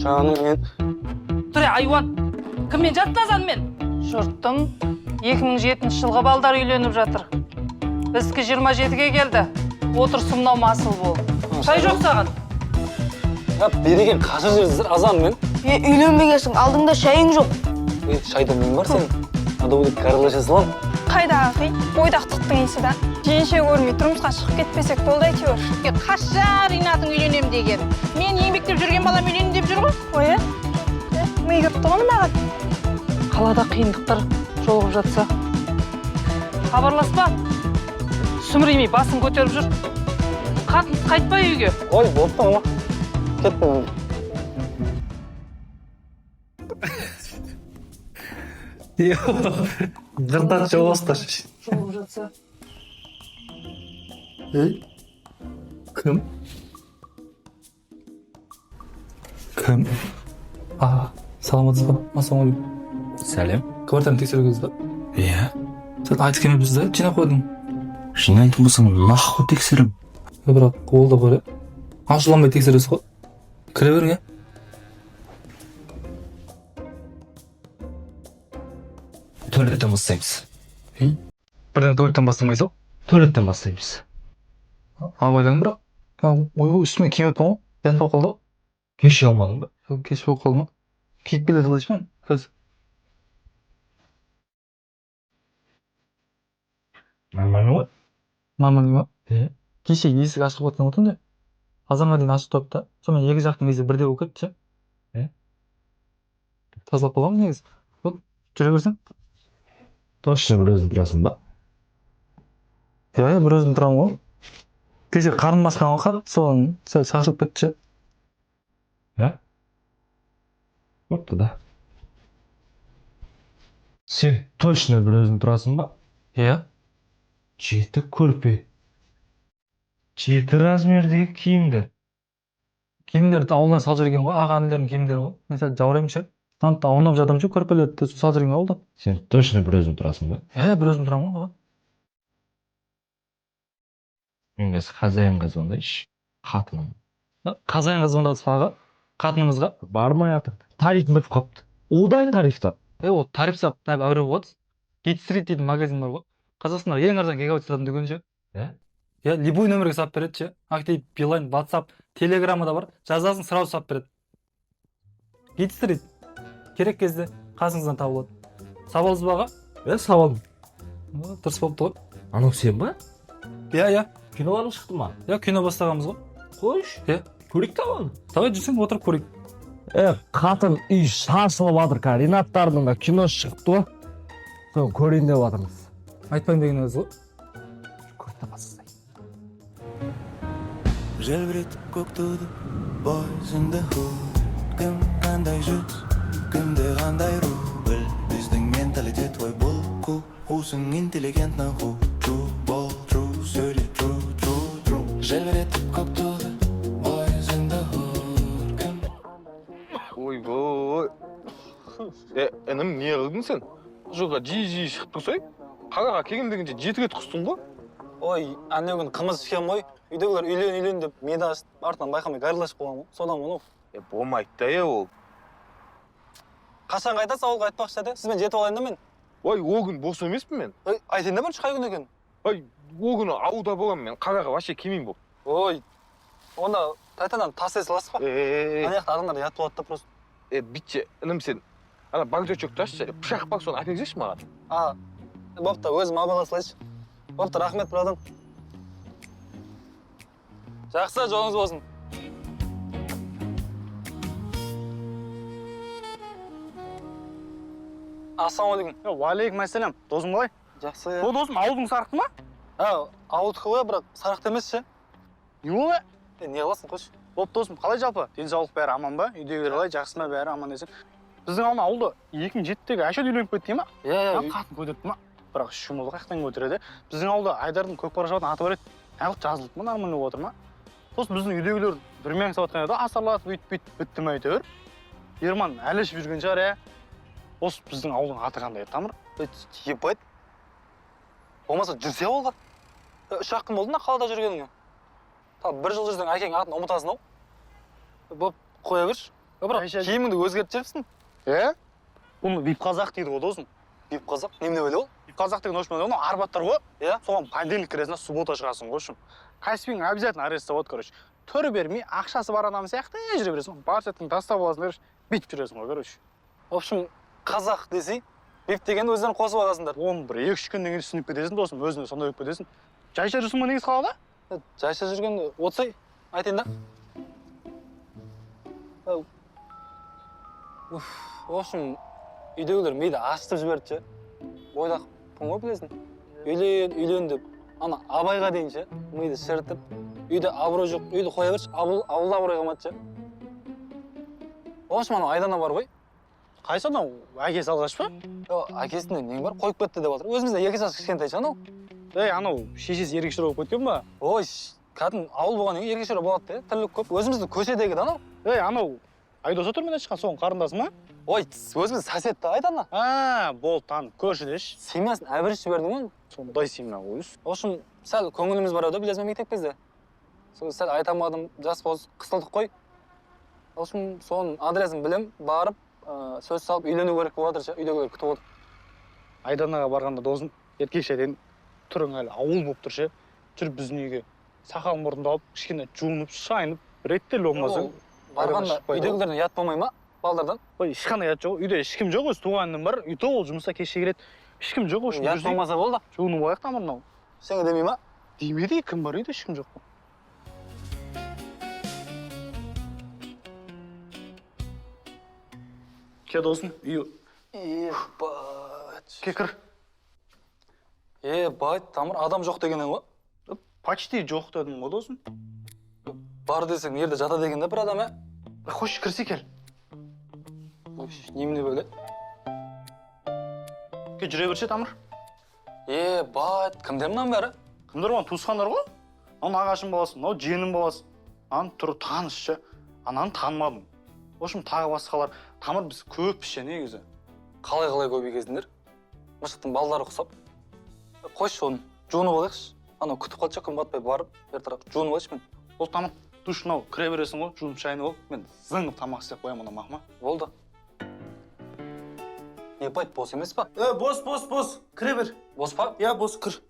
Жаным мен. Тұре, айуан. Кіммен жаттазан мен? Жұрттың 2007 жылғы балдар үйленіп жатыр. Біздікі 27-ге келді. Отырсы мынау масыл болды. Шай жоқ саған. Ya береген қашыр жерсіздер азан мен. Үйленбегесің, алдыңда шайың жоқ. Шайда мен бар сен. Надо будет карлаша салам. Қайдағы қи? Бойдақтықтың есі да. Женше көрмей тұрмысқа шығып кетпесек болды әйтеуір. Қашар инатың үйленем деген. Мен еңбектеп жүрген балам үйленем деп жүр ғой. Ой, ми кіріп тұғаны маған. Қалада қиындықтар жолығып жатса. Хабарласпа. Сүміреймей басын көтеріп жүр. Қатыныз қайтпай үйге. Ой, болыпты ма? Кеттім. Жырдан жоғысташы. Жолығып жатса. Кім? Кім? Саламатсыз ба? Ассалаумағалейкум. Сәлем. Квартираны тексергенсіз ба? Иә. Сен айтып келме бізді, жинап қойдың. Жинайтын болсаң, нахуй тексеріп. Бірақ ол да бар, ашуланбай тексересіз ғой. Кіре беріңе. Туалеттен бастаймыз. Бірден туалеттен бастамайсыз ғой? Туалеттен бастаймыз. Ойлаң бірақ. Ой, үстіме киіп өттің ғой. Кеш болып қалды ғой. Кеше алмадың ба? Кеш болып қалды ма? Киіп келеді қалайшы ма? Қазір. Нормально ғой? Нормально ма? Кеше Есік ашық болатын отын да. Азанға дейін ашық тұрып та. Сонымен екі жақтың есі бірде болып кетті, ше? Тазалап боламыз негізі. Вот, жүре берсең. Точно бір өзің тұрасың ба? Иә, бір өзім тұрамын ғой. Кеше қарным басқан ғой қатып, соған шашылып кетті, ше? Бопты да. Сен точно бір өзің тұрасың ба? Иә. 7 көрпе. 7 размердегі киімдер. Киімдерді ауылдан салып жүрген ғой, аға інілердің киімдері ғой. Мен сәл жаураймын, ше? Танытта аунап жатырмын, ше, көрпелерді салып жүрген ауылдан. Сен точно бір өзің тұрасың ба? Иә, бір өзім тұрамын ғой. Мен хозяинға звондайшы. Қатыным. Хозяинға звондадыңыз аға? Қатыныңызға? Бармай атыр. Тариф бітіп қапты. Одан тарифта. Ол тариф сап, әуре болады. Гит-стрит дейтін магазин бар ғой. Қазақстанда ең арзан гигабайт сататын дүкен, ше? Иә, любой нөмірге сап береді, ше. Актив, Билайн, WhatsApp, Телеграмма да бар. Жазасын сразу сап береді. Гит-стрит. Керек кезде қасыңыздан табылады. Сабалсыз ба аға? Сабалдым. Дұрыс болыпты ғой. Анау сен ба? Иә. Киноларың шықты ма? Иә, кино бастағанбыз ғой. Қойш. Көрейік табаны. Давай жүрсең отырып көрейік. Қатын үй шашылып жатыр, Ринаттардың да кино шықты ғой. Соны көрейін деп жатырмыз. Айтпайын деген өзі ғой. Көрді басысай. Желбіретіп көк туды, boys in the hood. Кім қандай жүз, кімде қандай ру. Біл, біздің менталитет ой бұл ку. Усың интеллигентна ху. True, бол, true, сөйле, true. Желбіретіп көк туды, boys in the hood. Ойбой. Інім не қылдың сен? Жоға жиі шығып тұрсай. Қағаға келгендегенше 7-ге тұқыстың ғой? Ой, әне күн қымыз ішкен ғой. Үйдегілер үйлен деп мені ашып, артынан байқамай гарылашып болған ғой. Содан мұны. Болмайды да, ол. Қашан қайтасыз ауылға айтпақшы деді? Сізбен жетіп алайын да мен. Ой, о күн бос емеспін мен. Айтайын да бірінші қай күн екен? Ой, о күні ауылда боламын мен. Қағаға вообще келмеймін бұл. Ой, онда тайтадан тас саласыз ба? Аяқты адамдар ят болады да просто. Битче, інім сен. Ана багжочок ташшы, пышақ бақ соны әпеңзеші маған. Бопты, өзім абайға салайшы. Бопты, рахмет, брадан. Жақсы, жолыңыз болсын. Ассалаумағалейкум. Уалейкум ассалам. Досым қалай? Жақсы. О, досым, ауылдың сарықты ма? Ауылдікі ғой, бірақ сарықты емес ше. Не болды? Не қыласың, қойшы? Боп, досым, қалай жалпы? Денсаулық бәрі аман ба? Үйдегілер қалай, жақсы ма бәрі аман десең? Біздің ауылда 2007-тегі Айша үйленіп кетті ма? Иә. Қатын көтерді ма? Бірақ шумылы қаяқтан көтереді. Біздің ауылда Айдардың көкпар шабатын аты бар еді. Ағылып жазылып ма, нормально болып отыр ма? Сосын біздің үйдегілер бір мең сауатқан еді, асарлатып бүйтіп бітті ме әйтеуір. Ерман әлі ішіп жүрген шығар, иә. Осы біздің ауылдың аты қандай еді, Тамыр? Ебайт. Болмаса жүрсе ауылға. 3 күн болды ма қалада жүргеніңе? Бір жыл жүрсең әкең атын ұмытасың ау? Боп, қоя берші. бірақ киіміңді өзгертіп жіберіпсің. Бұны вип қазақ дейді ғой досым. Вип қазақ, немене ойлы ол? Вип қазақ деген общем, оны арбаттар ғой. Иә? Соған понедельник кіресің, суббота шығасың ғой, общем. Каспиң обязательно арестовать, короче. Төрі бермей, ақшасы бар адам сияқты жүре бересің. Бар сәттің тастап аласың, короче. Бүйтіп жүресің ғой, короче. В общем, қазақ десей, вип дегенді өздерің қосып аласыңдар. Оны бір 2-3 күннен кейін түсініп кетесің досым, өзіңе сондай болып кетесің. Жайша жүрсің ба негіз қалада? Жайша жүрген отсай, айтайын да. В общем, үйдегілер мейді ашытып жіберді ше. Бойдақ пың ғой білесің. Үйлен деп, ана абайға дейін ше, мейді шіртіп. Үйде абырой жоқ, үйді қоя берші, ауылда абырой қалмады ше. В общем, ана Айдана бар ғой. Қайсы анау, әкесі алғаш па? Әкесінде нең бар, қойып кетті деп отыр. Өзімізде 2 жас кішкентай ше анау. Анау, шешесі ерекшелі болып кеткен ба? Ой, кәдім ауыл болғаннан кейін ерекшелі болады да, тірлік көп. Өзімізді көшедегі да анау. Анау, Айдос отырмын шыққан соның қарындасы ма? Ой, өзіміз соседті Айдана. Болды, танып, көршідеш. Семьясын әбіріш жібердің ғой. Сондай семья ғой. В общем, сәл көңіліміз бар еді, білесің мектеп кезде. Сәл айта алмадым, жас болыс қысылдық қой. В общем, соның адресін білем, барып, сөз салып үйлену керек болып жатыр ше, үйдегілер күтіп отыр. Айданаға барғанда досым, еркекшеден түрің әлі ауыл болып тұр ше. Жүріп біздің үйге сақал мұрынды алып, кішкене жуынып, шайынып, реттелі болмаса. Барғанда үйдегілерден ұят болмай ма, балдардан? Ой, ешқандай ұят жоқ. Үйде ешкім жоқ, өзі туғанның бар. Үйде ол жұмыста кешке келеді. Ешкім жоқ ғой. Ұят болмаса болды. Жуынып алайық тамырын ау. Сеңе демей ма? Демейді, кім бар үйде, ешкім жоқ. Ке досым, үй. Бать. Ке кір. Бать, тамыр, адам жоқ дегенен ғой? Почти жоқ дедің ғой досым. Бар десең, ерде жата дегенде бір адам, Хош, кірсе кел. Немене бөле? Ке жүре берші тамыр. Бать, кімдер мұнан бәрі? Кімдер оған туысқандар ғой? Аны ағашын баласы, мынау жиенім баласы. Аны түрі танысшы. Ананы танымадым. В общем, тағы басқалар. Тамыр біз көп ше негізі. Қалай көбейгездіңдер? Мышықтың балдары құсап. Қойшы оны, жуынып алайықшы. Анау күтіп қалды жақын батпай барып, бер тарап жуынып алайықшы мен. Ол тамыр, душ мынау кіре бересің ғой, жуынып шайынып ал. Мен зыңып тамақ істеп қоямын ана мақма. Болды. Бать, бос емес па? Бос. Кіре бер. Бос па? Бос, кір.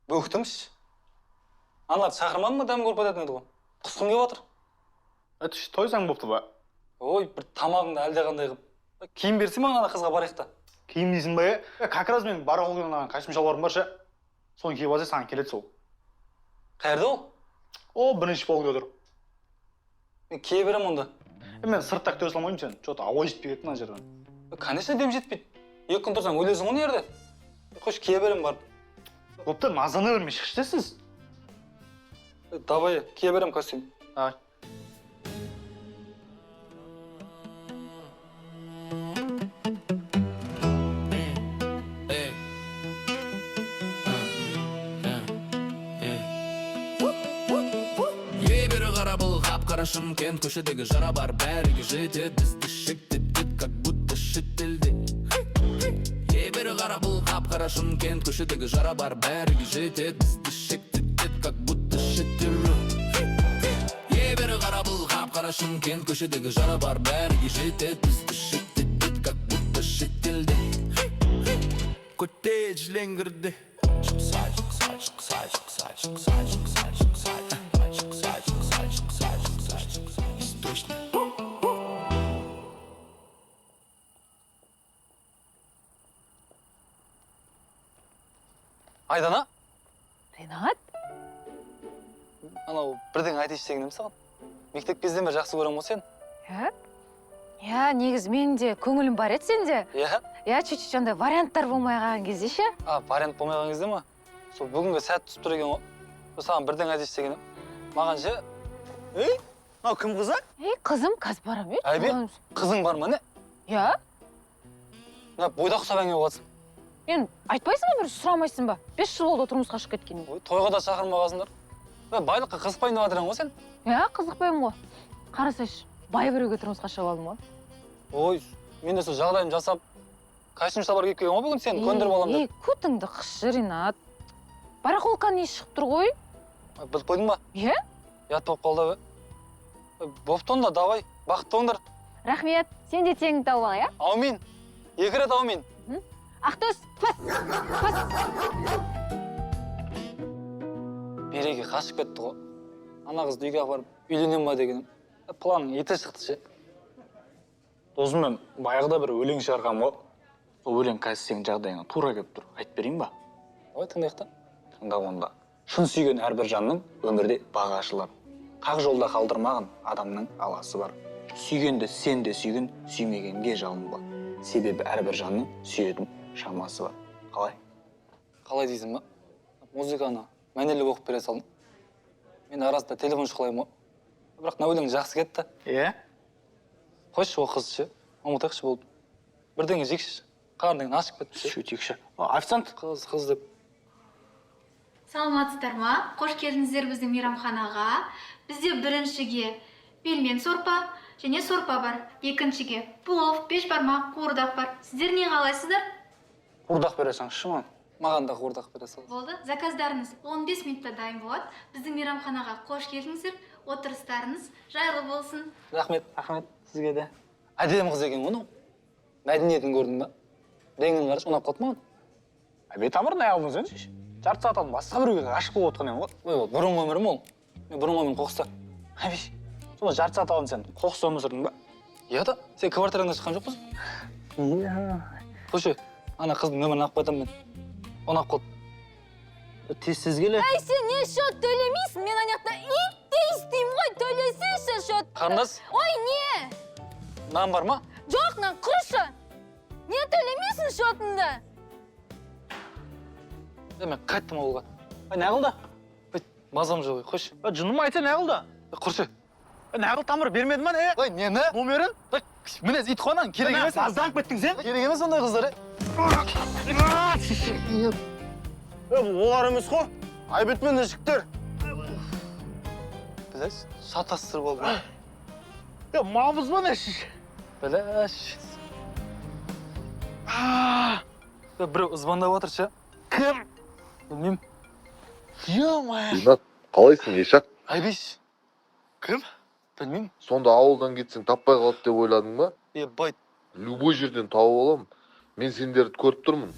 Бөктіңші. Аналар шақырмадың ма дәмі көріп кететін еді ғой? Құсқын кеп отыр. Это тойсаң бопты ба? Ой, бір тамағыңды әлдеқандай қылып. Киім берсем ана қызға барайық та. Киім дейсің ба? Как раз мен бара қолғанаған костюм шалбарым бар ше. Соны киіп алсаң саған келеді сол. Қайерде ол? О, бірінші полкада тұр. Мен кие берем онда. Мен сыртта көре салмаймын сен. Что-то ауа жетпей кетті ана жерден. Конечно, дем жетпейді. 2 күн тұрсаң өлесің ғой ерде. Қош кие берем барып. Бопты, мазаны бермей шықшы десіз. Давай, кие берем костюм. Давай. Қара Шымкент көшедегі жара бар бәріге жетеді бізді шектетеді как будто шетелде бері қара бұл қап-қара Шымкент көшедегі жара бар бәріге жетеді бізді шектетеді как будто шетелде қарашың кент көшедегі жара бар бәріге жетеді бізді шеттетеді как будто шетелде коттедж леңгірде шықсай шықсай шықсай шықсай шықсай шықсай шықсай шықсай шықсай шықсай шықсай шықсай источник Айдана, Ренат? анау бірдеңе айтайыншы деген едім саған. Мектеп кезден бері жақсы көремін ғой сені. Я, негізі менің де көңілім бар еді сенде. Иә? Я, чуть-чуть андай варианттар болмай қалған кезде ше. Вариант болмай қалған кезде ма? Сол бүгінгі сәт түсіп тұр екен ғой. Саған бірдеңе айтайыншы деген едім. Маған ше, мынау кім қызы? Қызым, қазір барам еді. Әйбе, қызың бар ма не? Я? Бойдақ ұқсап әңгіме боласың. Енді айтпайсың ба, бір сұрамайсың ба? 5 жыл болды тұрмысқа шығып кеткеніне. Тойға да шақырмағансыңдар. Байлыққа қызықпайын деп жатырсың ғой сен? Я, қызықпаймын ғой. Қарасайшы, бай біреуге тұрмысқа шығып алдым ғой. Ой, мен де сол жағдайым жасап, костюм шалбар киіп келген ғой бүгін сені көндіріп аламын деп. Көтіңді қысшы, Ринат. Барахолканың иісі шығып тұр ғой. Біліп қойдың ба? Иә? Ят болып қалды бе? Бопты онда, давай, бақытты болыңдар. Рахмет, сен де теңіңді тауып ал, иә? Аумин. 2 рет аумин. Ақтөс, пас! Береге қашып кетті ғой. Ана қызды үйге апарып үйленем ба дегенім. Планың еті шықты ше. Досыммен баяғыда бір өлең шығарғам ғой. Сол өлең қазір сенің жағдайыңа тура келіп тұр. Айтып берейін ба? Ой, тыңдайық та. Тыңда онда. Шын сүйген әрбір жанның өмірде бағы ашылар. Қақ жолда қалдырмаған адамның аласы бар. Сүйгенді сен де сүйген, сүймегенге жалынба. Себебі әрбір жанның сүйетін шамасы бар. Қалай? Қалай дейсің ба? Музыканы мәнерлеп оқып бере салдым. Мен арасында телефон шұқылаймын ғой. Бірақ мына өлең жақсы кетті. Иә? Қойшы ол қызды ше. Ұмытайықшы болды. Бірдеңе жекші. Қарның ашып кетті ше. Шөтекші. Официант? Қыз деп. Саламатсыздар ма? Қош келдіңіздер біздің мейрамханаға. Бізде біріншіге пельмен сорпа және сорпа бар. Екіншіге плов, бешбармақ, қуырдақ бар. Сіздер не қалайсыздар? Қуырдақ бересің, шыман. Маған да қуырдақ бере сал. Болды. Заказдарыңыз 15 минутта дайын болады. Біздің мейрамханаға қош келдіңіздер. Отырыстарыңыз жайлы болсын. Рахмет, сізге де. Әдемі қыз екен ғой. Мәдениетін көрдің ба? Реңін қарашы, ұнап қалды маған. Бет тамырын аяғылдың сен? Жарты сағат алдын басқа біреуге ғашық болып отқан ең ғой. Ой, бұрынғы өмірім ол. Мен бұрынғы өмірім қоқыста. Әбеш, соны жарты сағат алдын сен қоқыс өмір сүрдің ба? Иә да, сен квартираңнан шыққан жоқпыз? Иә. Қойшы, ана қыздың нөмірін алып қайтамын мен. Ұнап қалды. Тез келе. Әй, сен не шот төлемейсің? Мен анақта итте істеймін ғой, төлесейші шот. Қарындас? Ой, не? Нан бар ма? Жоқ, нан құрышы. Не төлемейсің шотыңды? Мен қайттым ауылға. Не қылды? Мазам жоқ, қойшы. Жыным айтса не қылды? Құршы. Не қыл тамыр бермеді ма не? Ой, нені? Номерін? Мінез ит қойнан, керек емес. Азданып кеттің сен? Керек емес ондай қыздар. Олар емес қой. Айбетмен жігіттер. Біләш, шатастыр болды. Мамыз ба неші? Біләш. Біреу звондап отыр ше. Кім? Білмеймін. Ринат, қалайсың, Ешак? Айбеш. Кім? Білмеймін. Сонда ауылдан кетсең таппай қалады деп ойладың ба? Байт. Любой жерден тауып аламын. Мен сендерді көріп тұрмын.